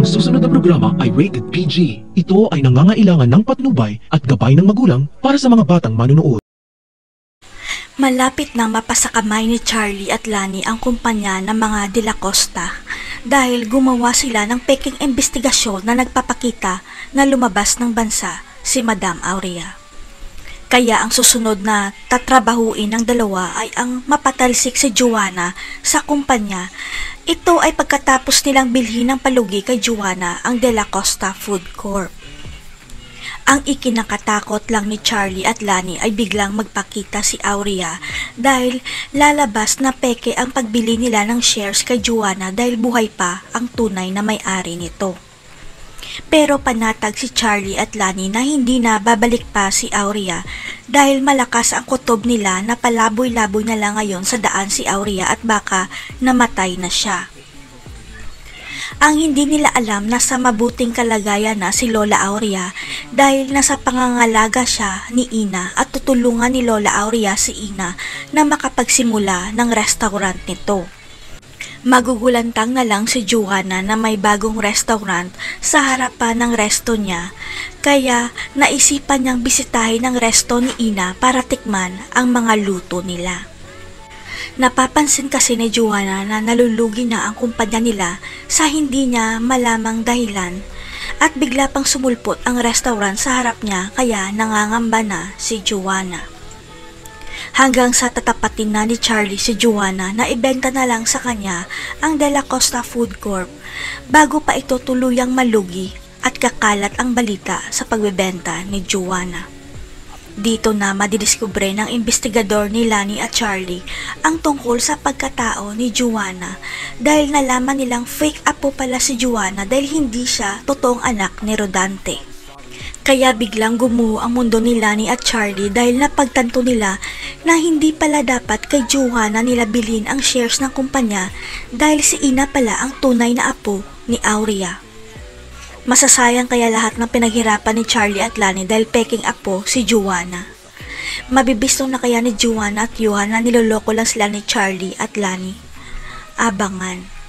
Ang susunod na programa ay rated PG. Ito ay nangangailangan ng patnubay at gabay ng magulang para sa mga batang manunood. Malapit nang mapasakamay ni Charlie at Lani ang kumpanya ng mga De La Costa dahil gumawa sila ng peking investigasyon na nagpapakita na lumabas ng bansa si Madam Aurea. Kaya ang susunod na tatrabahuin ng dalawa ay ang mapatalsik si Joanna sa kumpanya. Ito ay pagkatapos nilang bilhin ng palugi kay Joanna ang De La Costa Food Corp. Ang ikinakatakot lang ni Charlie at Lani ay biglang magpakita si Aurea dahil lalabas na peke ang pagbili nila ng shares kay Joanna dahil buhay pa ang tunay na may-ari nito. Pero panatag si Charlie at Lani na hindi na babalik pa si Aurea dahil malakas ang kutob nila na palaboy-laboy na lang ngayon sa daan si Aurea at baka namatay na siya. Ang hindi nila alam na sa mabuting kalagayan na si Lola Aurea dahil nasa pangangalaga siya ni Ina at tutulungan ni Lola Aurea si Ina na makapagsimula ng restaurant nito. Magugulantang na lang si Joanna na may bagong restaurant sa harapan ng resto niya, kaya naisipan niyang bisitahin ang resto ni Ina para tikman ang mga luto nila. Napapansin kasi ni Joanna na nalulugi na ang kumpanya nila sa hindi niya malamang dahilan at bigla pang sumulpot ang restaurant sa harap niya kaya nangangamba na si Joanna. Hanggang sa tatapatin na ni Charlie si Joanna na ibenta na lang sa kanya ang De La Costa Food Corp bago pa ito tuluyang malugi at kakalat ang balita sa pagbebenta ni Joanna. Dito na madidiskubre ng investigador ni Lani at Charlie ang tungkol sa pagkatao ni Joanna dahil nalaman nilang fake apo pala si Joanna dahil hindi siya totoong anak ni Rodante. Kaya biglang gumuho ang mundo ni Lani at Charlie dahil napagtanto nila na hindi pala dapat kay Joanna nila bilhin ang shares ng kumpanya dahil si Ina pala ang tunay na apo ni Aurea. Masasayang kaya lahat ng pinaghirapan ni Charlie at Lani dahil peking apo si Joanna. Mabibistong na kaya ni Joanna at Johan na niloloko lang sila ni Charlie at Lani. Abangan.